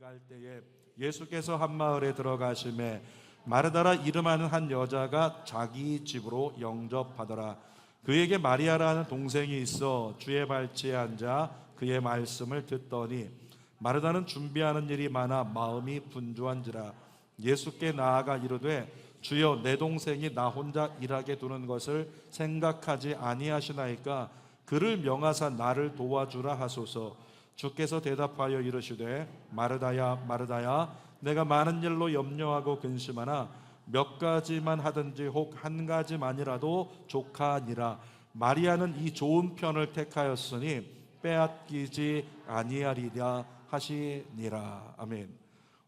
갈 때에 예수께서 한 마을에 들어가심에 마르다라 이름하는 한 여자가 자기 집으로 영접하더라. 그에게 마리아라는 동생이 있어 주의 발치에 앉아 그의 말씀을 듣더니 마르다는 준비하는 일이 많아 마음이 분주한지라. 예수께 나아가 이르되 주여, 내 동생이 나 혼자 일하게 두는 것을 생각하지 아니하시나이까 그를 명하사 나를 도와주라 하소서. 주께서 대답하여 이르시되 마르다야 마르다야, 내가 많은 일로 염려하고 근심하나 몇 가지만 하든지 혹 한 가지만이라도 족하니라. 마리아는 이 좋은 편을 택하였으니 빼앗기지 아니하리라 하시니라. 아멘.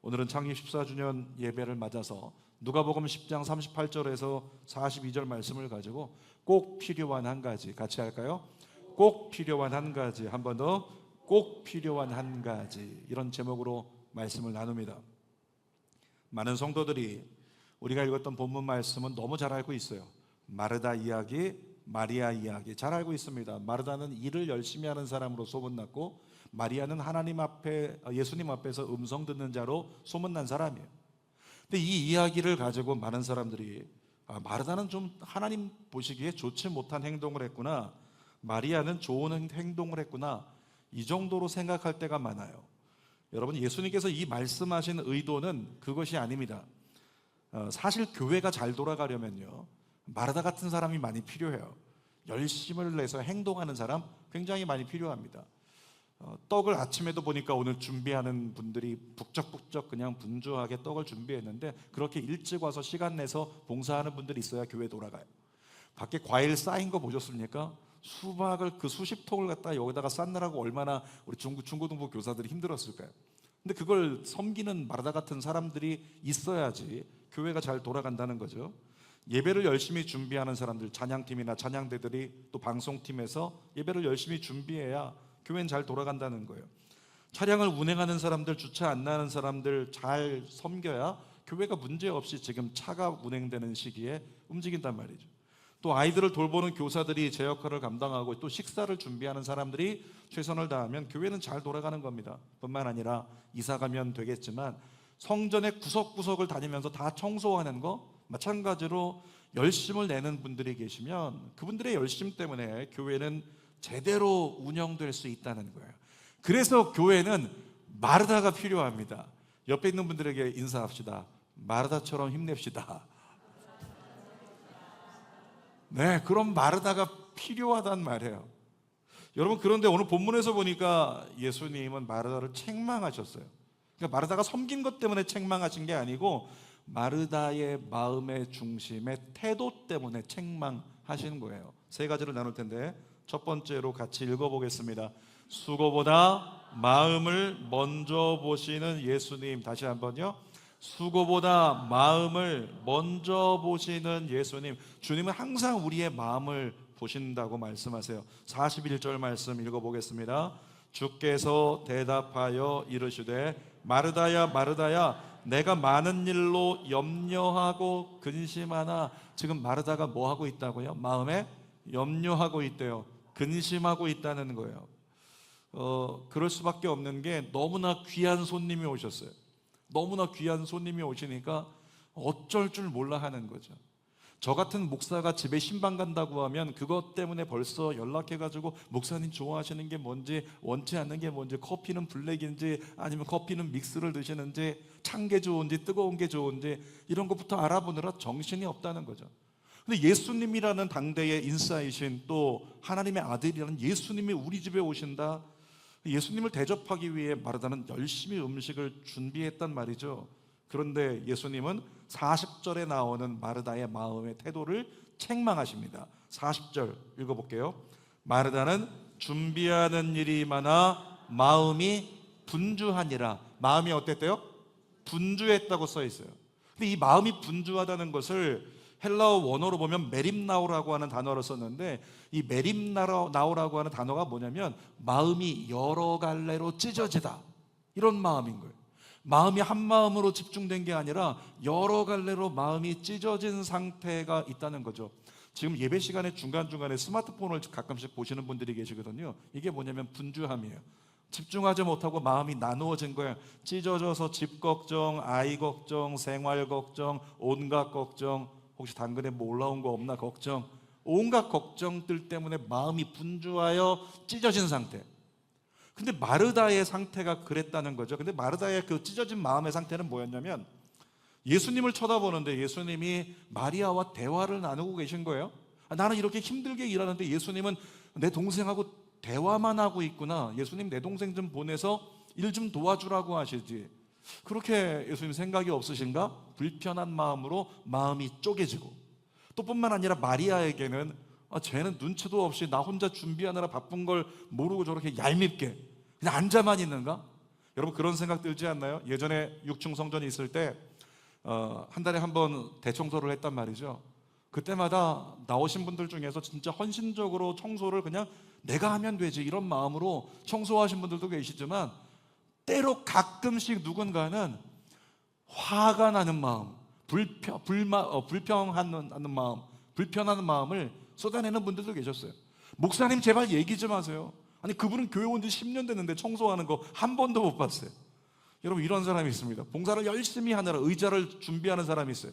오늘은 창립 14주년 예배를 맞아서 누가복음 10장 38절에서 42절 말씀을 가지고 꼭 필요한 한 가지 같이 할까요? 꼭 필요한 한 가지, 한 번 더, 꼭 필요한 한 가지, 이런 제목으로 말씀을 나눕니다. 많은 성도들이 우리가 읽었던 본문 말씀은 너무 잘 알고 있어요. 마르다 이야기, 마리아 이야기 잘 알고 있습니다. 마르다는 일을 열심히 하는 사람으로 소문났고, 마리아는 하나님 앞에, 예수님 앞에서 음성 듣는 자로 소문난 사람이에요. 근데 이 이야기를 가지고 많은 사람들이 마르다는 좀 하나님 보시기에 좋지 못한 행동을 했구나, 마리아는 좋은 행동을 했구나, 이 정도로 생각할 때가 많아요. 여러분, 예수님께서 이 말씀하신 의도는 그것이 아닙니다. 사실 교회가 잘 돌아가려면요, 마르다 같은 사람이 많이 필요해요. 열심을 내서 행동하는 사람 굉장히 많이 필요합니다. 떡을 아침에도 보니까 오늘 준비하는 분들이 북적북적 그냥 분주하게 떡을 준비했는데, 그렇게 일찍 와서 시간 내서 봉사하는 분들이 있어야 교회 돌아가요. 밖에 과일 쌓인 거 보셨습니까? 수박을 그 수십 통을 갖다 여기다가 쌓느라고 얼마나 우리 중고등부 교사들이 힘들었을까요? 근데 그걸 섬기는 마르다 같은 사람들이 있어야지 교회가 잘 돌아간다는 거죠. 예배를 열심히 준비하는 사람들, 찬양팀이나 찬양대들이 또 방송팀에서 예배를 열심히 준비해야 교회는 잘 돌아간다는 거예요. 차량을 운행하는 사람들, 주차 안내하는 사람들 잘 섬겨야 교회가 문제없이 지금 차가 운행되는 시기에 움직인단 말이죠. 또 아이들을 돌보는 교사들이 제 역할을 감당하고 또 식사를 준비하는 사람들이 최선을 다하면 교회는 잘 돌아가는 겁니다. 뿐만 아니라 이사 가면 되겠지만 성전의 구석구석을 다니면서 다 청소하는 거 마찬가지로 열심을 내는 분들이 계시면 그분들의 열심 때문에 교회는 제대로 운영될 수 있다는 거예요. 그래서 교회는 마르다가 필요합니다. 옆에 있는 분들에게 인사합시다. 마르다처럼 힘냅시다. 네, 그런 마르다가 필요하단 말이에요. 여러분, 그런데 오늘 본문에서 보니까 예수님은 마르다를 책망하셨어요. 그러니까 마르다가 섬긴 것 때문에 책망하신 게 아니고 마르다의 마음의 중심의 태도 때문에 책망하시는 거예요. 세 가지를 나눌 텐데 첫 번째로 같이 읽어보겠습니다. 수고보다 마음을 먼저 보시는 예수님. 다시 한번요. 수고보다 마음을 먼저 보시는 예수님. 주님은 항상 우리의 마음을 보신다고 말씀하세요. 41절 말씀 읽어보겠습니다. 주께서 대답하여 이르시되 마르다야 마르다야, 내가 많은 일로 염려하고 근심하나. 지금 마르다가 뭐 하고 있다고요? 마음에 염려하고 있대요. 근심하고 있다는 거예요. 그럴 수밖에 없는 게 너무나 귀한 손님이 오셨어요. 너무나 귀한 손님이 오시니까 어쩔 줄 몰라 하는 거죠. 저 같은 목사가 집에 신방 간다고 하면 그것 때문에 벌써 연락해가지고 목사님 좋아하시는 게 뭔지, 원치 않는 게 뭔지, 커피는 블랙인지 아니면 커피는 믹스를 드시는지, 찬 게 좋은지 뜨거운 게 좋은지 이런 것부터 알아보느라 정신이 없다는 거죠. 근데 예수님이라는 당대의 인싸이신 또 하나님의 아들이라는 예수님이 우리 집에 오신다. 예수님을 대접하기 위해 마르다는 열심히 음식을 준비했단 말이죠. 그런데 예수님은 40절에 나오는 마르다의 마음의 태도를 책망하십니다. 40절 읽어볼게요. 마르다는 준비하는 일이 많아 마음이 분주하니라. 마음이 어땠대요? 분주했다고 써 있어요. 근데 이 마음이 분주하다는 것을 헬라어 원어로 보면 메림나오라고 하는 단어를 썼는데, 이 메림나오라고 하는 단어가 뭐냐면 마음이 여러 갈래로 찢어지다, 이런 마음인 거예요. 마음이 한 마음으로 집중된 게 아니라 여러 갈래로 마음이 찢어진 상태가 있다는 거죠. 지금 예배 시간에 중간중간에 스마트폰을 가끔씩 보시는 분들이 계시거든요. 이게 뭐냐면 분주함이에요. 집중하지 못하고 마음이 나누어진 거예요. 찢어져서 집 걱정, 아이 걱정, 생활 걱정, 온갖 걱정, 혹시 당근에 뭐 올라온 거 없나 걱정, 온갖 걱정들 때문에 마음이 분주하여 찢어진 상태. 근데 마르다의 상태가 그랬다는 거죠. 근데 마르다의 그 찢어진 마음의 상태는 뭐였냐면, 예수님을 쳐다보는데 예수님이 마리아와 대화를 나누고 계신 거예요. 나는 이렇게 힘들게 일하는데 예수님은 내 동생하고 대화만 하고 있구나. 예수님, 내 동생 좀 보내서 일 좀 도와주라고 하시지. 그렇게 예수님 생각이 없으신가? 불편한 마음으로 마음이 쪼개지고, 또 뿐만 아니라 마리아에게는 쟤는 눈치도 없이 나 혼자 준비하느라 바쁜 걸 모르고 저렇게 얄밉게 그냥 앉아만 있는가? 여러분, 그런 생각 들지 않나요? 예전에 6층 성전이 있을 때 한 달에 한 번 대청소를 했단 말이죠. 그때마다 나오신 분들 중에서 진짜 헌신적으로 청소를 그냥 내가 하면 되지 이런 마음으로 청소하신 분들도 계시지만, 때로 가끔씩 누군가는 화가 나는 마음, 불평하는 마음, 불편한 마음을 쏟아내는 분들도 계셨어요. 목사님, 제발 얘기 좀 하세요. 아니, 그분은 교회 온 지 10년 됐는데 청소하는 거 한 번도 못 봤어요. 여러분, 이런 사람이 있습니다. 봉사를 열심히 하느라 의자를 준비하는 사람이 있어요.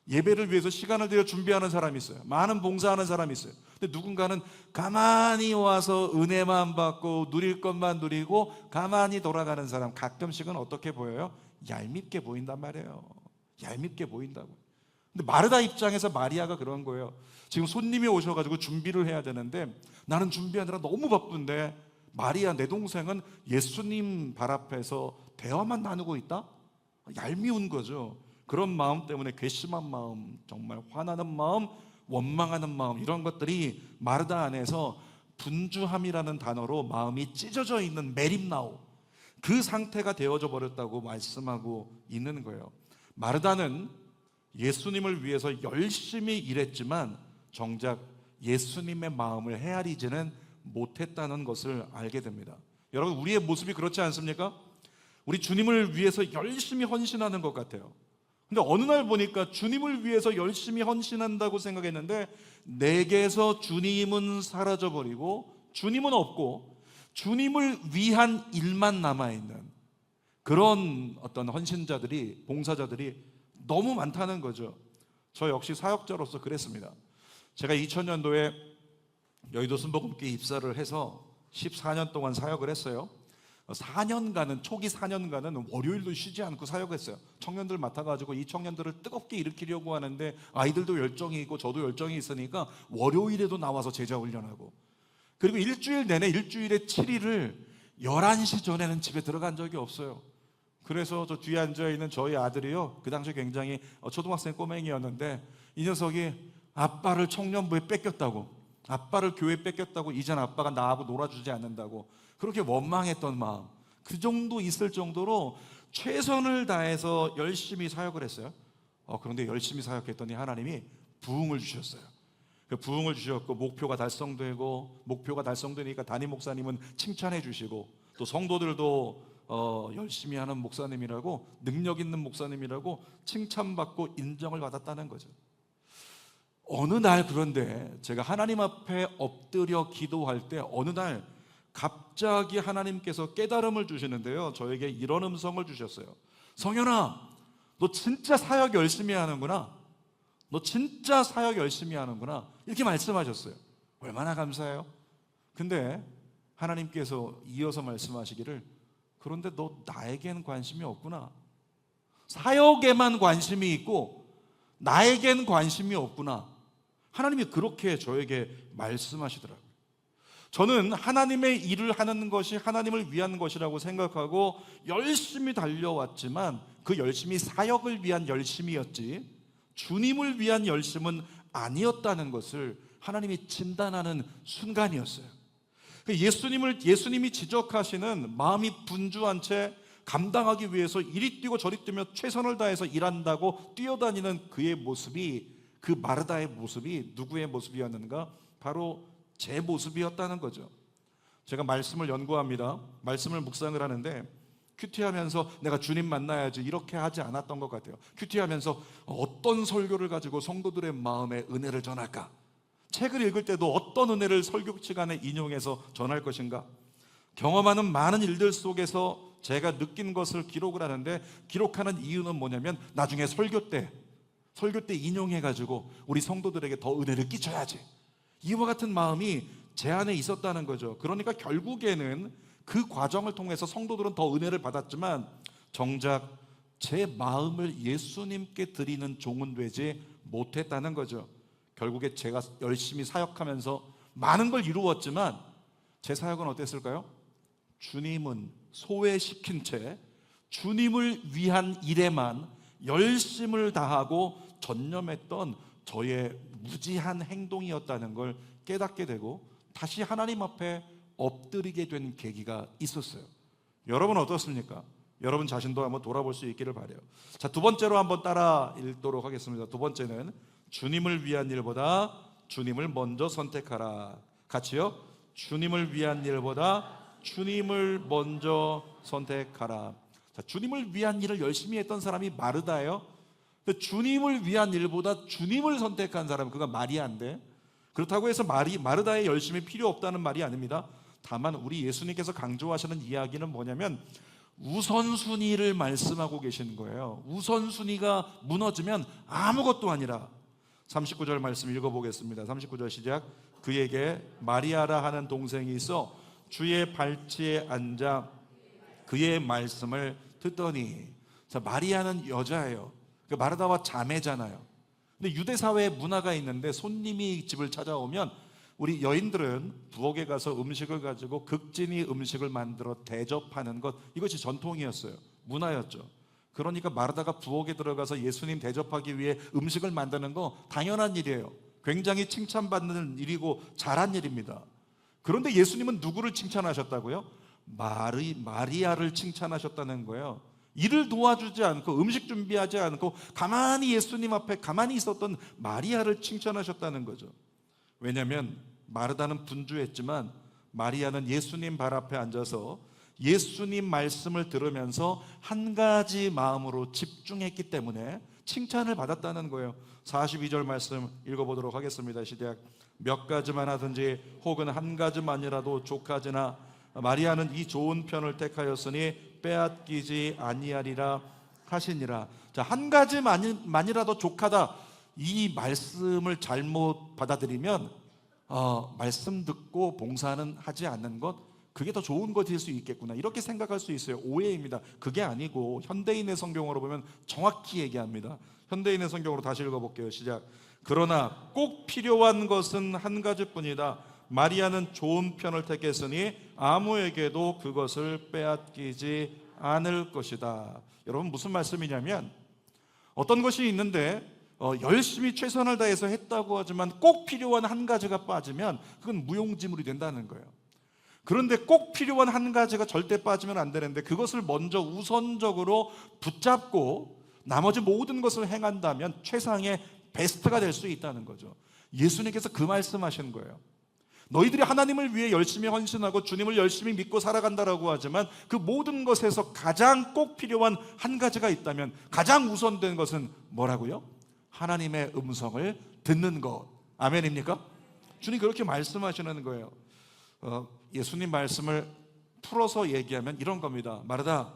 예배를 위해서 시간을 들여 준비하는 사람이 있어요. 많은 봉사하는 사람이 있어요. 근데 누군가는 가만히 와서 은혜만 받고 누릴 것만 누리고 가만히 돌아가는 사람, 가끔씩은 어떻게 보여요? 얄밉게 보인단 말이에요. 얄밉게 보인다고. 근데 마르다 입장에서 마리아가 그런 거예요. 지금 손님이 오셔가지고 준비를 해야 되는데 나는 준비하느라 너무 바쁜데 마리아, 내 동생은 예수님 발 앞에서 대화만 나누고 있다? 얄미운 거죠. 그런 마음 때문에 괘씸한 마음, 정말 화나는 마음, 원망하는 마음, 이런 것들이 마르다 안에서 분주함이라는 단어로 마음이 찢어져 있는 메림나오, 그 상태가 되어져 버렸다고 말씀하고 있는 거예요. 마르다는 예수님을 위해서 열심히 일했지만 정작 예수님의 마음을 헤아리지는 못했다는 것을 알게 됩니다. 여러분, 우리의 모습이 그렇지 않습니까? 우리 주님을 위해서 열심히 헌신하는 것 같아요. 근데 어느 날 보니까 주님을 위해서 열심히 헌신한다고 생각했는데 내게서 주님은 사라져버리고 주님은 없고 주님을 위한 일만 남아있는 그런 어떤 헌신자들이, 봉사자들이 너무 많다는 거죠. 저 역시 사역자로서 그랬습니다. 제가 2000년도에 여의도 순복음교회 입사를 해서 14년 동안 사역을 했어요. 4년간은, 초기 4년간은 월요일도 쉬지 않고 사역했어요. 청년들 맡아가지고 이 청년들을 뜨겁게 일으키려고 하는데 아이들도 열정이 있고 저도 열정이 있으니까 월요일에도 나와서 제자 훈련하고, 그리고 일주일 내내, 일주일에 7일을 11시 전에는 집에 들어간 적이 없어요. 그래서 저 뒤에 앉아있는 저희 아들이요, 그 당시에 굉장히 초등학생 꼬맹이였는데 이 녀석이 아빠를 청년부에 뺏겼다고, 아빠를 교회에 뺏겼다고, 이젠 아빠가 나하고 놀아주지 않는다고 그렇게 원망했던 마음, 그 정도 있을 정도로 최선을 다해서 열심히 사역을 했어요. 그런데 열심히 사역했더니 하나님이 부흥을 주셨어요. 그 부흥을 주셨고 목표가 달성되고, 목표가 달성되니까 담임 목사님은 칭찬해 주시고 또 성도들도 열심히 하는 목사님이라고, 능력 있는 목사님이라고 칭찬받고 인정을 받았다는 거죠. 어느 날, 그런데 제가 하나님 앞에 엎드려 기도할 때 어느 날 갑자기 하나님께서 깨달음을 주시는데요, 저에게 이런 음성을 주셨어요. 성현아, 너 진짜 사역 열심히 하는구나. 너 진짜 사역 열심히 하는구나. 이렇게 말씀하셨어요. 얼마나 감사해요. 근데 하나님께서 이어서 말씀하시기를, 그런데 너 나에겐 관심이 없구나. 사역에만 관심이 있고 나에겐 관심이 없구나. 하나님이 그렇게 저에게 말씀하시더라고요. 저는 하나님의 일을 하는 것이 하나님을 위한 것이라고 생각하고 열심히 달려왔지만 그 열심이 사역을 위한 열심이었지 주님을 위한 열심은 아니었다는 것을 하나님이 진단하는 순간이었어요. 예수님이 지적하시는 마음이 분주한 채 감당하기 위해서 이리 뛰고 저리 뛰며 최선을 다해서 일한다고 뛰어다니는 그의 모습이, 그 마르다의 모습이 누구의 모습이었는가? 바로 제 모습이었다는 거죠. 제가 말씀을 연구합니다. 말씀을 묵상을 하는데 큐티하면서 내가 주님 만나야지 이렇게 하지 않았던 것 같아요. 큐티하면서 어떤 설교를 가지고 성도들의 마음에 은혜를 전할까? 책을 읽을 때도 어떤 은혜를 설교 시간에 인용해서 전할 것인가? 경험하는 많은 일들 속에서 제가 느낀 것을 기록을 하는데, 기록하는 이유는 뭐냐면 나중에 설교 때 인용해가지고 우리 성도들에게 더 은혜를 끼쳐야지, 이와 같은 마음이 제 안에 있었다는 거죠. 그러니까 결국에는 그 과정을 통해서 성도들은 더 은혜를 받았지만 정작 제 마음을 예수님께 드리는 종은 되지 못했다는 거죠. 결국에 제가 열심히 사역하면서 많은 걸 이루었지만 제 사역은 어땠을까요? 주님은 소외시킨 채 주님을 위한 일에만 열심을 다하고 전념했던 저의 무지한 행동이었다는 걸 깨닫게 되고 다시 하나님 앞에 엎드리게 된 계기가 있었어요. 여러분은 어떻습니까? 여러분 자신도 한번 돌아볼 수 있기를 바라요. 자, 두 번째로 한번 따라 읽도록 하겠습니다. 두 번째는 주님을 위한 일보다 주님을 먼저 선택하라. 같이요. 주님을 위한 일보다 주님을 먼저 선택하라. 자, 주님을 위한 일을 열심히 했던 사람이 마르다예요. 근데 주님을 위한 일보다 주님을 선택한 사람, 그가 마리아인데, 그렇다고 해서 마르다의 열심이 필요 없다는 말이 아닙니다. 다만 우리 예수님께서 강조하시는 이야기는 뭐냐면 우선순위를 말씀하고 계신 거예요. 우선순위가 무너지면 아무것도 아니라. 39절 말씀 읽어보겠습니다. 39절 시작. 그에게 마리아라 하는 동생이 있어 주의 발치에 앉아 그의 말씀을 듣더니. 자, 마리아는 여자예요. 마르다와 자매잖아요. 근데 유대 사회에 문화가 있는데 손님이 집을 찾아오면 우리 여인들은 부엌에 가서 음식을 가지고 극진히 음식을 만들어 대접하는 것, 이것이 전통이었어요. 문화였죠. 그러니까 마르다가 부엌에 들어가서 예수님 대접하기 위해 음식을 만드는 거 당연한 일이에요. 굉장히 칭찬받는 일이고 잘한 일입니다. 그런데 예수님은 누구를 칭찬하셨다고요? 마리아를 칭찬하셨다는 거예요. 일을 도와주지 않고 음식 준비하지 않고 가만히 예수님 앞에 가만히 있었던 마리아를 칭찬하셨다는 거죠. 왜냐하면 마르다는 분주했지만 마리아는 예수님 발 앞에 앉아서 예수님 말씀을 들으면서 한 가지 마음으로 집중했기 때문에 칭찬을 받았다는 거예요. 42절 말씀 읽어보도록 하겠습니다. 시작. 몇 가지만 하든지 혹은 한 가지만이라도 족하지나 마리아는 이 좋은 편을 택하였으니 빼앗기지 아니하리라 하시니라. 자, 한 가지만이라도 족하다, 이 말씀을 잘못 받아들이면 말씀 듣고 봉사는 하지 않는 것, 그게 더 좋은 것일 수 있겠구나, 이렇게 생각할 수 있어요. 오해입니다. 그게 아니고 현대인의 성경으로 보면 정확히 얘기합니다. 현대인의 성경으로 다시 읽어볼게요. 시작. 그러나 꼭 필요한 것은 한 가지뿐이다. 마리아는 좋은 편을 택했으니 아무에게도 그것을 빼앗기지 않을 것이다. 여러분, 무슨 말씀이냐면 어떤 것이 있는데 열심히 최선을 다해서 했다고 하지만 꼭 필요한 한 가지가 빠지면 그건 무용지물이 된다는 거예요. 그런데 꼭 필요한 한 가지가 절대 빠지면 안 되는데 그것을 먼저 우선적으로 붙잡고 나머지 모든 것을 행한다면 최상의 베스트가 될 수 있다는 거죠. 예수님께서 그 말씀하신 거예요. 너희들이 하나님을 위해 열심히 헌신하고 주님을 열심히 믿고 살아간다라고 하지만 그 모든 것에서 가장 꼭 필요한 한 가지가 있다면 가장 우선된 것은 뭐라고요? 하나님의 음성을 듣는 것. 아멘입니까? 주님 그렇게 말씀하시는 거예요. 예수님 말씀을 풀어서 얘기하면 이런 겁니다. 마르다,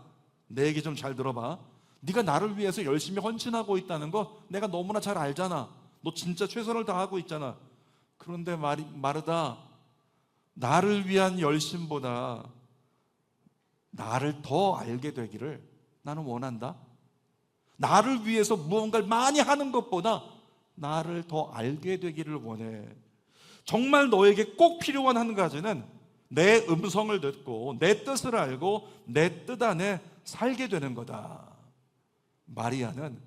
내 얘기 좀 잘 들어봐. 네가 나를 위해서 열심히 헌신하고 있다는 거 내가 너무나 잘 알잖아. 너 진짜 최선을 다하고 있잖아. 그런데 마르다, 나를 위한 열심보다 나를 더 알게 되기를 나는 원한다. 나를 위해서 무언가를 많이 하는 것보다 나를 더 알게 되기를 원해. 정말 너에게 꼭 필요한 한 가지는 내 음성을 듣고 내 뜻을 알고 내 뜻 안에 살게 되는 거다. 마리아는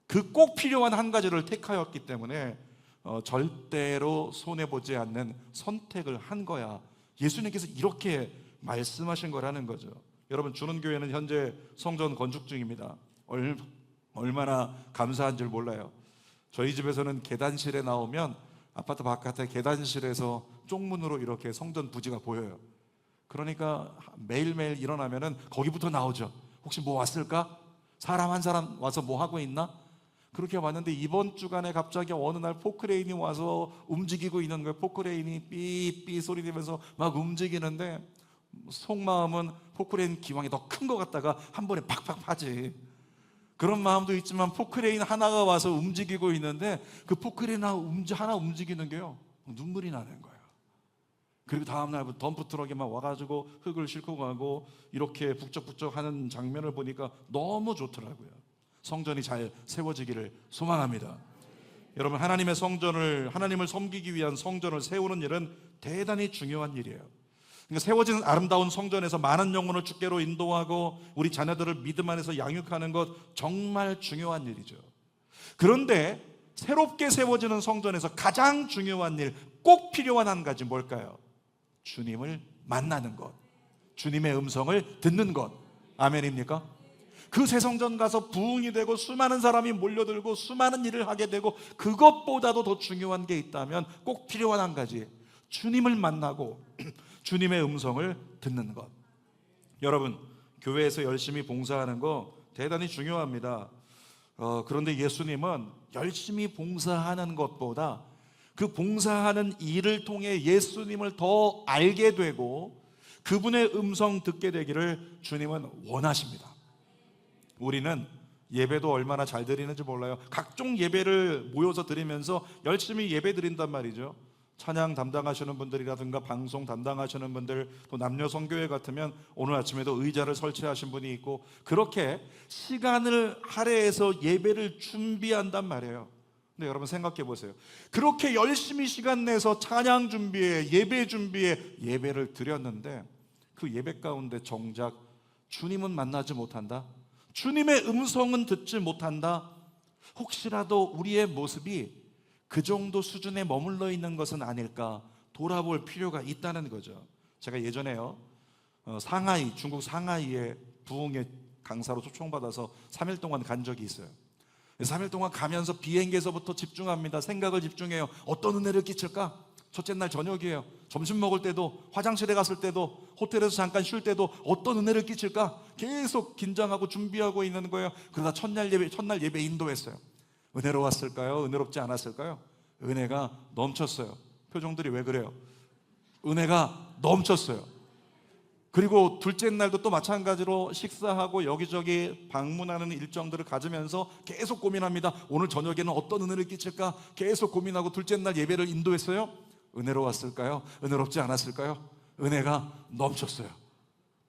그 꼭 필요한 한 가지를 택하였기 때문에 절대로 손해보지 않는 선택을 한 거야. 예수님께서 이렇게 말씀하신 거라는 거죠. 여러분, 주는 교회는 현재 성전 건축 중입니다. 얼마나 감사한 줄 몰라요. 저희 집에서는 계단실에 나오면 아파트 바깥에 계단실에서 쪽문으로 이렇게 성전 부지가 보여요. 그러니까 매일매일 일어나면은 거기부터 나오죠. 혹시 뭐 왔을까? 사람 한 사람 와서 뭐 하고 있나? 그렇게 왔는데 이번 주간에 갑자기 어느 날 포크레인이 와서 움직이고 있는 거예요. 포크레인이 삐삐 소리 내면서 막 움직이는데 속마음은 포크레인 기왕이 더 큰 것 같다가 한 번에 팍팍 파지. 그런 마음도 있지만 포크레인 하나가 와서 움직이고 있는데 그 포크레인 하나 움직이는 게요, 눈물이 나는 거예요. 그리고 다음날부터 덤프트럭이 막 와가지고 흙을 싣고 가고 이렇게 북적북적 하는 장면을 보니까 너무 좋더라고요. 성전이 잘 세워지기를 소망합니다. 여러분, 하나님의 성전을, 하나님을 섬기기 위한 성전을 세우는 일은 대단히 중요한 일이에요. 그러니까 세워지는 아름다운 성전에서 많은 영혼을 주께로 인도하고 우리 자녀들을 믿음 안에서 양육하는 것 정말 중요한 일이죠. 그런데 새롭게 세워지는 성전에서 가장 중요한 일, 꼭 필요한 한 가지 뭘까요? 주님을 만나는 것, 주님의 음성을 듣는 것. 아멘입니까? 그 새 성전 가서 부흥이 되고 수많은 사람이 몰려들고 수많은 일을 하게 되고, 그것보다도 더 중요한 게 있다면 꼭 필요한 한 가지, 주님을 만나고 주님의 음성을 듣는 것. 여러분, 교회에서 열심히 봉사하는 거 대단히 중요합니다. 그런데 예수님은 열심히 봉사하는 것보다 그 봉사하는 일을 통해 예수님을 더 알게 되고 그분의 음성 듣게 되기를 주님은 원하십니다. 우리는 예배도 얼마나 잘 드리는지 몰라요. 각종 예배를 모여서 드리면서 열심히 예배 드린단 말이죠. 찬양 담당하시는 분들이라든가 방송 담당하시는 분들, 또 남녀 성교회 같으면 오늘 아침에도 의자를 설치하신 분이 있고, 그렇게 시간을 할애해서 예배를 준비한단 말이에요. 근데 여러분 생각해 보세요. 그렇게 열심히 시간 내서 찬양 준비에, 예배 준비에 예배를 드렸는데 그 예배 가운데 정작 주님은 만나지 못한다, 주님의 음성은 듣지 못한다. 혹시라도 우리의 모습이 그 정도 수준에 머물러 있는 것은 아닐까 돌아볼 필요가 있다는 거죠. 제가 예전에요, 상하이, 중국 상하이에 부흥의 강사로 초청받아서 3일 동안 간 적이 있어요. 3일 동안 가면서 비행기에서부터 집중합니다. 생각을 집중해요. 어떤 은혜를 끼칠까? 첫째 날 저녁이에요. 점심 먹을 때도, 화장실에 갔을 때도, 호텔에서 잠깐 쉴 때도 어떤 은혜를 끼칠까? 계속 긴장하고 준비하고 있는 거예요. 그러다 첫날 예배 인도했어요. 은혜로웠을까요? 은혜롭지 않았을까요? 은혜가 넘쳤어요. 표정들이 왜 그래요? 은혜가 넘쳤어요. 그리고 둘째 날도 또 마찬가지로 식사하고 여기저기 방문하는 일정들을 가지면서 계속 고민합니다. 오늘 저녁에는 어떤 은혜를 끼칠까? 계속 고민하고 둘째 날 예배를 인도했어요. 은혜로웠을까요? 은혜롭지 않았을까요? 은혜가 넘쳤어요.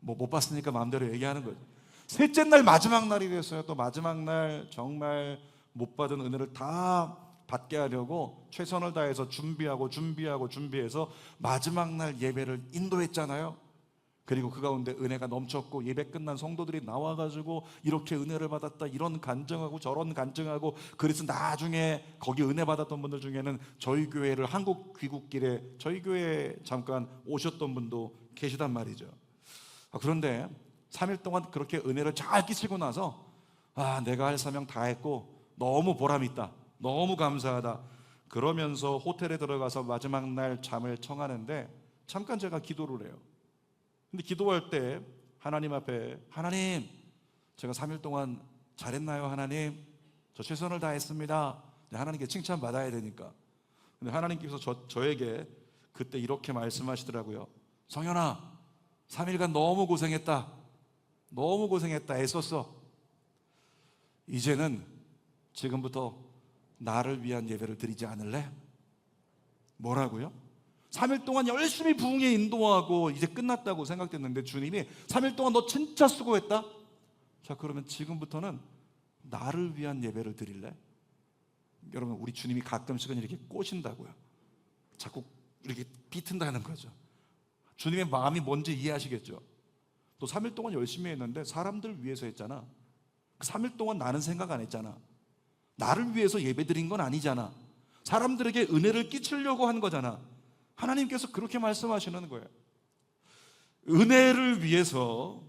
뭐 못 봤으니까 마음대로 얘기하는 거죠. 셋째 날 마지막 날이 됐어요. 또 마지막 날 정말 못 받은 은혜를 다 받게 하려고 최선을 다해서 준비해서 마지막 날 예배를 인도했잖아요. 그리고 그 가운데 은혜가 넘쳤고 예배 끝난 성도들이 나와가지고 이렇게 은혜를 받았다, 이런 간증하고 저런 간증하고, 그래서 나중에 거기 은혜 받았던 분들 중에는 저희 교회를 한국 귀국길에 저희 교회에 잠깐 오셨던 분도 계시단 말이죠. 그런데 3일 동안 그렇게 은혜를 잘 끼치고 나서 내가 할 사명 다 했고 너무 보람있다, 너무 감사하다, 그러면서 호텔에 들어가서 마지막 날 잠을 청하는데 잠깐 제가 기도를 해요. 근데 기도할 때 하나님 앞에, 하나님, 제가 3일 동안 잘했나요? 하나님, 저 최선을 다했습니다. 하나님께 칭찬받아야 되니까. 근데 하나님께서 저에게 그때 이렇게 말씀하시더라고요. 성현아, 3일간 너무 고생했다. 너무 고생했다. 애썼어. 이제는 지금부터 나를 위한 예배를 드리지 않을래? 뭐라고요? 3일 동안 열심히 부흥에 인도하고 이제 끝났다고 생각됐는데 주님이 3일 동안 너 진짜 수고했다? 자, 그러면 지금부터는 나를 위한 예배를 드릴래? 여러분, 우리 주님이 가끔씩은 이렇게 꼬신다고요. 자꾸 이렇게 비튼다는 거죠. 주님의 마음이 뭔지 이해하시겠죠? 또 3일 동안 열심히 했는데 사람들 위해서 했잖아. 3일 동안 나는 생각 안 했잖아. 나를 위해서 예배 드린 건 아니잖아. 사람들에게 은혜를 끼치려고 한 거잖아. 하나님께서 그렇게 말씀하시는 거예요. 은혜를 위해서,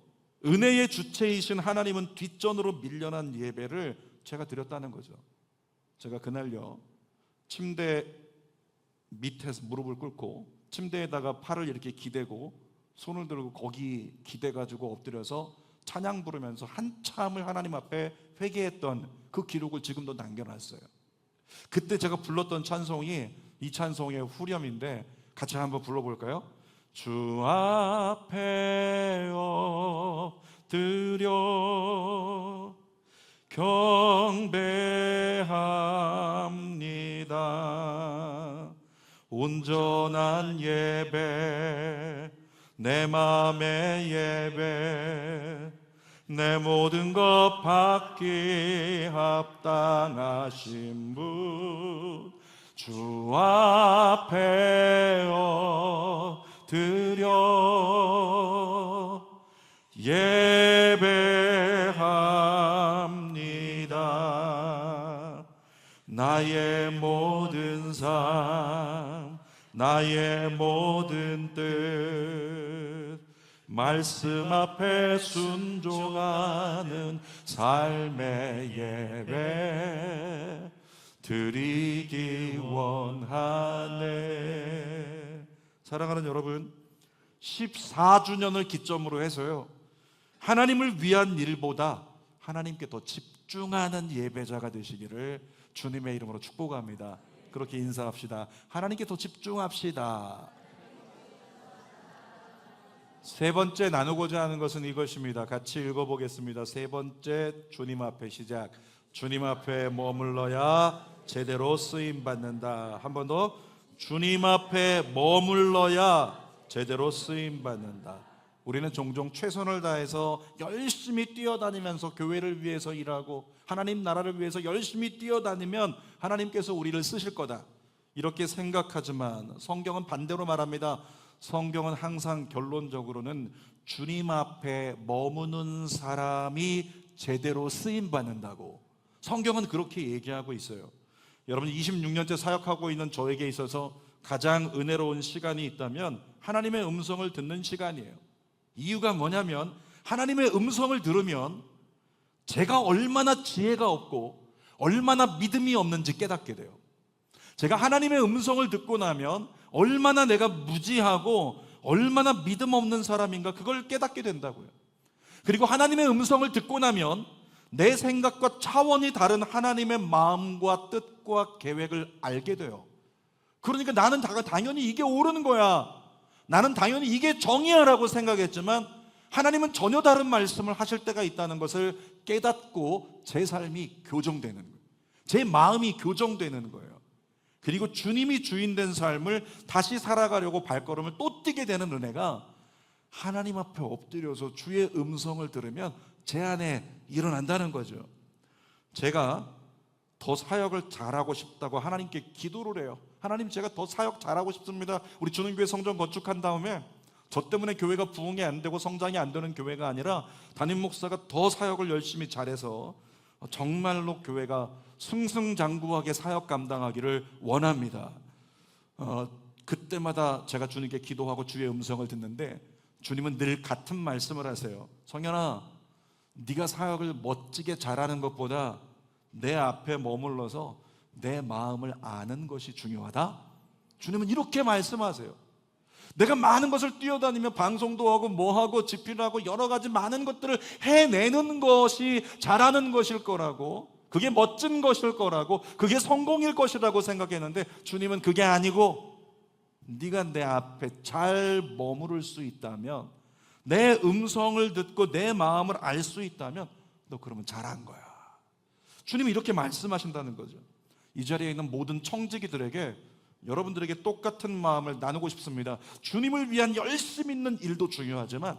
은혜의 주체이신 하나님은 뒷전으로 밀려난 예배를 제가 드렸다는 거죠. 제가 그날요, 침대 밑에서 무릎을 꿇고 침대에다가 팔을 이렇게 기대고 손을 들고 거기 기대가지고 엎드려서 찬양 부르면서 한참을 하나님 앞에 회개했던 그 기록을 지금도 남겨놨어요. 그때 제가 불렀던 찬송이 이 찬송의 후렴인데 같이 한번 불러볼까요? 주 앞에 엎드려 경배합니다. 온전한 예배, 내 맘의 예배, 내 모든 것 받기 합당하신 분, 주 앞에 엎드려 예배합니다. 나의 모든 삶, 나의 모든 뜻, 말씀 앞에 순종하는 삶의 예배 드리기 원하네. 사랑하는 여러분, 14주년을 기점으로 해서요, 하나님을 위한 일보다 하나님께 더 집중하는 예배자가 되시기를 주님의 이름으로 축복합니다. 그렇게 인사합시다. 하나님께 더 집중합시다. 세 번째 나누고자 하는 것은 이것입니다. 같이 읽어보겠습니다. 세 번째, 주님 앞에 시작. 주님 앞에 머물러야 제대로 쓰임받는다. 한 번 더. 주님 앞에 머물러야 제대로 쓰임받는다. 우리는 종종 최선을 다해서 열심히 뛰어다니면서 교회를 위해서 일하고 하나님 나라를 위해서 열심히 뛰어다니면 하나님께서 우리를 쓰실 거다, 이렇게 생각하지만 성경은 반대로 말합니다. 성경은 항상 결론적으로는 주님 앞에 머무는 사람이 제대로 쓰임받는다고 성경은 그렇게 얘기하고 있어요. 여러분, 26년째 사역하고 있는 저에게 있어서 가장 은혜로운 시간이 있다면 하나님의 음성을 듣는 시간이에요. 이유가 뭐냐면 하나님의 음성을 들으면 제가 얼마나 지혜가 없고 얼마나 믿음이 없는지 깨닫게 돼요. 제가 하나님의 음성을 듣고 나면 얼마나 내가 무지하고 얼마나 믿음 없는 사람인가, 그걸 깨닫게 된다고요. 그리고 하나님의 음성을 듣고 나면 내 생각과 차원이 다른 하나님의 마음과 뜻과 계획을 알게 돼요. 그러니까 나는 당연히 이게 옳은 거야, 나는 당연히 이게 정의야라고 생각했지만 하나님은 전혀 다른 말씀을 하실 때가 있다는 것을 깨닫고 제 삶이 교정되는 거예요. 제 마음이 교정되는 거예요. 그리고 주님이 주인된 삶을 다시 살아가려고 발걸음을 또 뛰게 되는 은혜가 하나님 앞에 엎드려서 주의 음성을 들으면 제 안에 일어난다는 거죠. 제가 더 사역을 잘하고 싶다고 하나님께 기도를 해요. 하나님, 제가 더 사역 잘하고 싶습니다. 우리 주님교회 성전 건축한 다음에 저 때문에 교회가 부흥이 안 되고 성장이 안 되는 교회가 아니라 담임 목사가 더 사역을 열심히 잘해서 정말로 교회가 승승장구하게 사역 감당하기를 원합니다. 그때마다 제가 주님께 기도하고 주의 음성을 듣는데 주님은 늘 같은 말씀을 하세요. 성현아, 네가 사역을 멋지게 잘하는 것보다 내 앞에 머물러서 내 마음을 아는 것이 중요하다. 주님은 이렇게 말씀하세요. 내가 많은 것을 뛰어다니며 방송도 하고 뭐하고 집필하고 여러 가지 많은 것들을 해내는 것이 잘하는 것일 거라고, 그게 멋진 것일 거라고, 그게 성공일 것이라고 생각했는데 주님은 그게 아니고, 네가 내 앞에 잘 머무를 수 있다면, 내 음성을 듣고 내 마음을 알 수 있다면 너 그러면 잘한 거야. 주님이 이렇게 말씀하신다는 거죠. 이 자리에 있는 모든 청지기들에게, 여러분들에게 똑같은 마음을 나누고 싶습니다. 주님을 위한 열심 있는 일도 중요하지만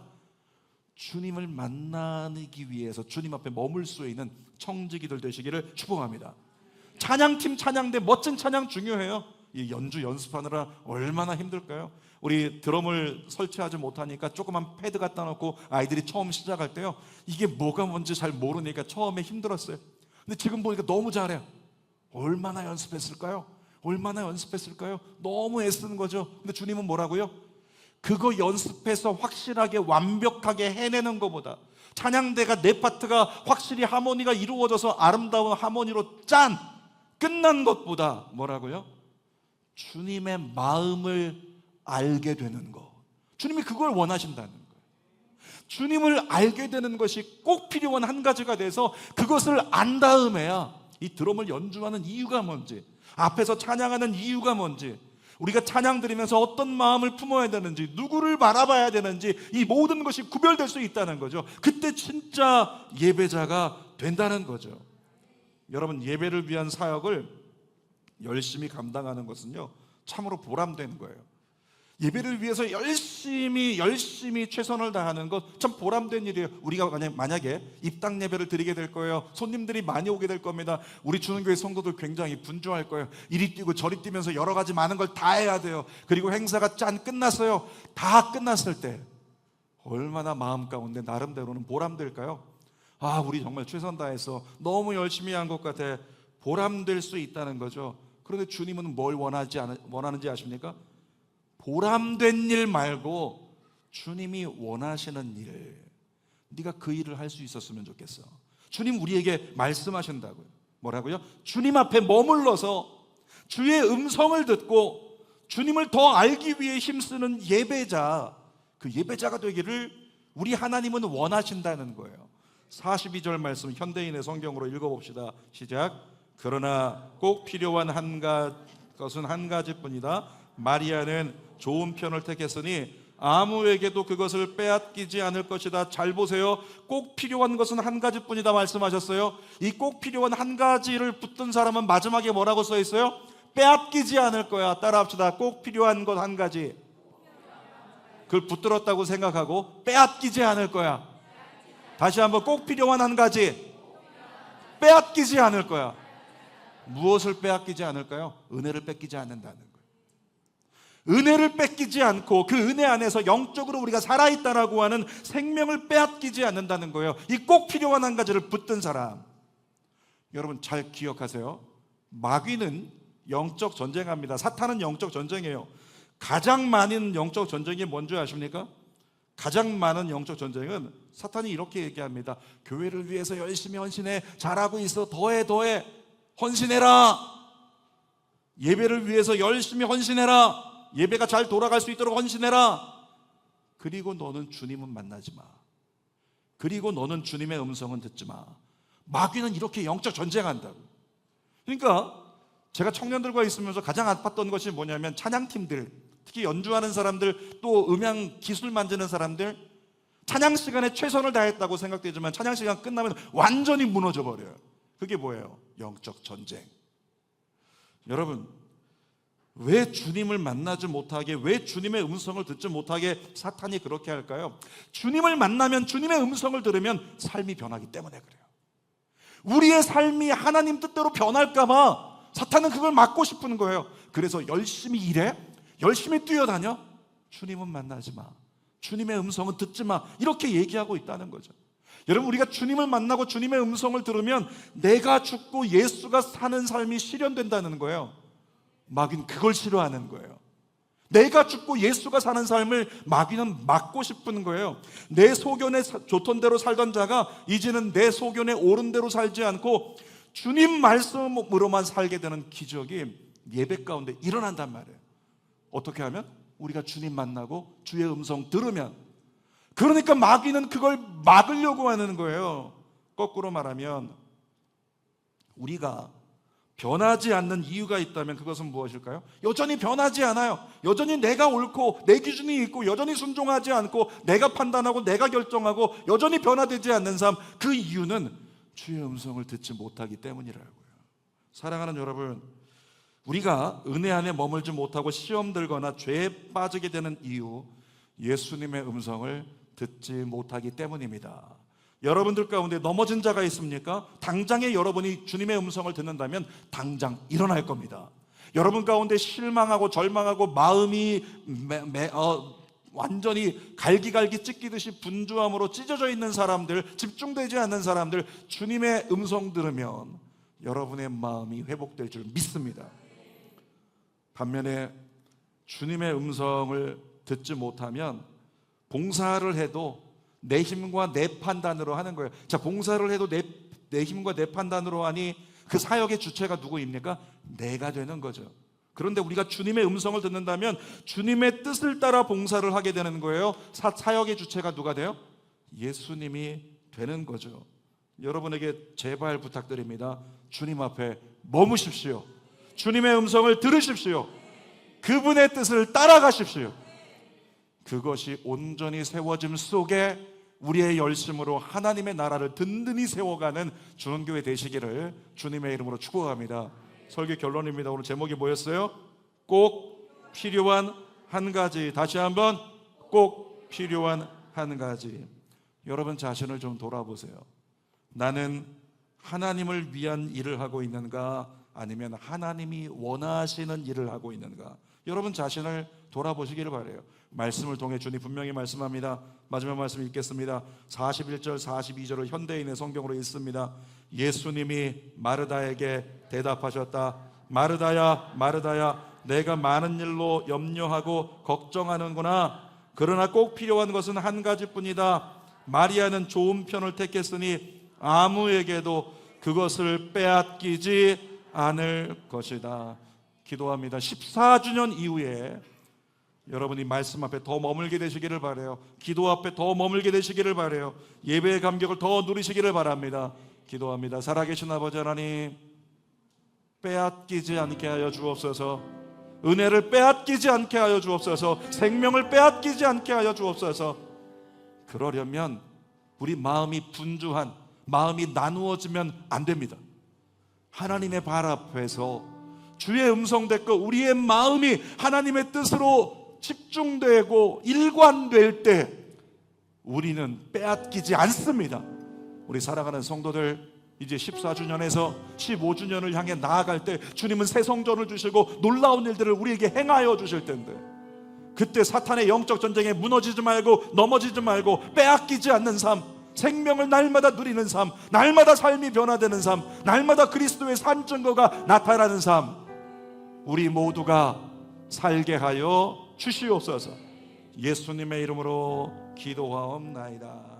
주님을 만나기 위해서 주님 앞에 머물 수 있는 청지기들 되시기를 축복합니다. 찬양팀 찬양대 멋진 찬양 중요해요. 이 연주 연습하느라 얼마나 힘들까요? 우리 드럼을 설치하지 못하니까 조그만 패드 갖다 놓고 아이들이 처음 시작할 때요, 이게 뭐가 뭔지 잘 모르니까 처음에 힘들었어요. 근데 지금 보니까 너무 잘해요. 얼마나 연습했을까요? 얼마나 연습했을까요? 너무 애쓰는 거죠. 근데 주님은 뭐라고요? 그거 연습해서 확실하게 완벽하게 해내는 것보다, 찬양대가 내 파트가 확실히 하모니가 이루어져서 아름다운 하모니로 짠! 끝난 것보다 뭐라고요? 주님의 마음을 알게 되는 것, 주님이 그걸 원하신다는 거예요. 주님을 알게 되는 것이 꼭 필요한 한 가지가 돼서 그것을 안 다음에야 이 드럼을 연주하는 이유가 뭔지, 앞에서 찬양하는 이유가 뭔지, 우리가 찬양 드리면서 어떤 마음을 품어야 되는지, 누구를 바라봐야 되는지, 이 모든 것이 구별될 수 있다는 거죠. 그때 진짜 예배자가 된다는 거죠. 여러분, 예배를 위한 사역을 열심히 감당하는 것은요, 참으로 보람된 거예요. 예배를 위해서 열심히 최선을 다하는 것 참 보람된 일이에요. 우리가 만약에 입당 예배를 드리게 될 거예요. 손님들이 많이 오게 될 겁니다. 우리 주는교회 성도들 굉장히 분주할 거예요. 이리 뛰고 저리 뛰면서 여러 가지 많은 걸 다 해야 돼요. 그리고 행사가 짠 끝났어요. 다 끝났을 때 얼마나 마음 가운데 나름대로는 보람될까요? 아, 우리 정말 최선 다해서 너무 열심히 한 것 같아. 보람될 수 있다는 거죠. 그런데 주님은 뭘 원하는지 아십니까? 보람된 일 말고 주님이 원하시는 일, 네가 그 일을 할 수 있었으면 좋겠어. 주님 우리에게 말씀하신다고요. 뭐라고요? 주님 앞에 머물러서 주의 음성을 듣고 주님을 더 알기 위해 힘쓰는 예배자, 그 예배자가 되기를 우리 하나님은 원하신다는 거예요. 42절 말씀 현대인의 성경으로 읽어봅시다. 시작. 그러나 꼭 필요한 것은 한 가지뿐이다. 마리아는 좋은 편을 택했으니 아무에게도 그것을 빼앗기지 않을 것이다. 잘 보세요. 꼭 필요한 것은 한 가지뿐이다 말씀하셨어요. 이 꼭 필요한 한 가지를 붙든 사람은 마지막에 뭐라고 써 있어요? 빼앗기지 않을 거야. 따라합시다. 꼭 필요한 것 한 가지. 그걸 붙들었다고 생각하고 빼앗기지 않을 거야. 다시 한번, 꼭 필요한 한 가지. 빼앗기지 않을 거야. 무엇을 빼앗기지 않을까요? 은혜를 뺏기지 않는다는 거예요. 은혜를 뺏기지 않고 그 은혜 안에서 영적으로 우리가 살아있다라고 하는 생명을 빼앗기지 않는다는 거예요. 이 꼭 필요한 한 가지를 붙든 사람. 여러분 잘 기억하세요. 마귀는 영적 전쟁합니다. 사탄은 영적 전쟁이에요. 가장 많은 영적 전쟁이 뭔지 아십니까? 가장 많은 영적 전쟁은 사탄이 이렇게 얘기합니다. 교회를 위해서 열심히 헌신해. 잘하고 있어. 더해 헌신해라. 예배를 위해서 열심히 헌신해라. 예배가 잘 돌아갈 수 있도록 헌신해라. 그리고 너는 주님은 만나지 마. 그리고 너는 주님의 음성은 듣지 마. 마귀는 이렇게 영적 전쟁한다고. 그러니까 제가 청년들과 있으면서 가장 아팠던 것이 뭐냐면 찬양팀들, 특히 연주하는 사람들, 또 음향 기술 만드는 사람들, 찬양 시간에 최선을 다했다고 생각되지만 찬양 시간 끝나면 완전히 무너져 버려요. 그게 뭐예요? 영적 전쟁. 여러분, 왜 주님을 만나지 못하게, 왜 주님의 음성을 듣지 못하게 사탄이 그렇게 할까요? 주님을 만나면, 주님의 음성을 들으면 삶이 변하기 때문에 그래요. 우리의 삶이 하나님 뜻대로 변할까봐 사탄은 그걸 막고 싶은 거예요. 그래서 열심히 일해, 열심히 뛰어다녀. 주님은 만나지 마. 주님의 음성은 듣지 마. 이렇게 얘기하고 있다는 거죠. 여러분, 우리가 주님을 만나고 주님의 음성을 들으면 내가 죽고 예수가 사는 삶이 실현된다는 거예요. 마귀는 그걸 싫어하는 거예요. 내가 죽고 예수가 사는 삶을 마귀는 막고 싶은 거예요. 내 소견에 좋던 대로 살던 자가 이제는 내 소견에 옳은 대로 살지 않고 주님 말씀으로만 살게 되는 기적이 예배 가운데 일어난단 말이에요. 어떻게 하면? 우리가 주님 만나고 주의 음성 들으면. 그러니까 마귀는 그걸 막으려고 하는 거예요. 거꾸로 말하면 우리가 변하지 않는 이유가 있다면 그것은 무엇일까요? 여전히 변하지 않아요. 여전히 내가 옳고 내 기준이 있고 여전히 순종하지 않고 내가 판단하고 내가 결정하고 여전히 변화되지 않는 삶, 그 이유는 주의 음성을 듣지 못하기 때문이라고요. 사랑하는 여러분, 우리가 은혜 안에 머물지 못하고 시험 들거나 죄에 빠지게 되는 이유, 예수님의 음성을 듣지 못하기 때문입니다. 여러분들 가운데 넘어진 자가 있습니까? 당장에 여러분이 주님의 음성을 듣는다면 당장 일어날 겁니다. 여러분 가운데 실망하고 절망하고 마음이 완전히 갈기갈기 찢기듯이 분주함으로 찢어져 있는 사람들, 집중되지 않는 사람들, 주님의 음성 들으면 여러분의 마음이 회복될 줄 믿습니다. 반면에 주님의 음성을 듣지 못하면 봉사를 해도 내 힘과 내 판단으로 하는 거예요. 자, 봉사를 해도 내 힘과 내 판단으로 하니 그 사역의 주체가 누구입니까? 내가 되는 거죠. 그런데 우리가 주님의 음성을 듣는다면 주님의 뜻을 따라 봉사를 하게 되는 거예요. 사역의 주체가 누가 돼요? 예수님이 되는 거죠. 여러분에게 제발 부탁드립니다. 주님 앞에 머무십시오. 주님의 음성을 들으십시오. 그분의 뜻을 따라가십시오. 그것이 온전히 세워짐 속에 우리의 열심으로 하나님의 나라를 든든히 세워가는 주는교회 되시기를 주님의 이름으로 축복합니다. 설교 결론입니다. 오늘 제목이 뭐였어요? 꼭 필요한 한 가지. 다시 한번, 꼭 필요한 한 가지. 여러분 자신을 좀 돌아보세요. 나는 하나님을 위한 일을 하고 있는가, 아니면 하나님이 원하시는 일을 하고 있는가? 여러분 자신을 돌아보시기를 바라요. 말씀을 통해 주님 분명히 말씀합니다. 마지막 말씀 읽겠습니다. 41절 42절을 현대인의 성경으로 읽습니다. 예수님이 마르다에게 대답하셨다. 마르다야, 마르다야, 내가 많은 일로 염려하고 걱정하는구나. 그러나 꼭 필요한 것은 한 가지뿐이다. 마리아는 좋은 편을 택했으니 아무에게도 그것을 빼앗기지 않을 것이다. 기도합니다. 14주년 이후에 여러분이 말씀 앞에 더 머물게 되시기를 바라요. 기도 앞에 더 머물게 되시기를 바라요. 예배의 감격을 더 누리시기를 바랍니다. 기도합니다. 살아계신 아버지 하나님, 빼앗기지 않게 하여 주옵소서. 은혜를 빼앗기지 않게 하여 주옵소서. 생명을 빼앗기지 않게 하여 주옵소서. 그러려면 우리 마음이 분주한, 마음이 나누어지면 안 됩니다. 하나님의 발 앞에서 주의 음성 듣고 우리의 마음이 하나님의 뜻으로 집중되고 일관될 때 우리는 빼앗기지 않습니다. 우리 사랑하는 성도들, 이제 14주년에서 15주년을 향해 나아갈 때 주님은 새 성전을 주시고 놀라운 일들을 우리에게 행하여 주실 텐데, 그때 사탄의 영적 전쟁에 무너지지 말고 넘어지지 말고 빼앗기지 않는 삶, 생명을 날마다 누리는 삶, 날마다 삶이 변화되는 삶, 날마다 그리스도의 산 증거가 나타나는 삶, 우리 모두가 살게 하여 주시옵소서. 예수님의 이름으로 기도하옵나이다.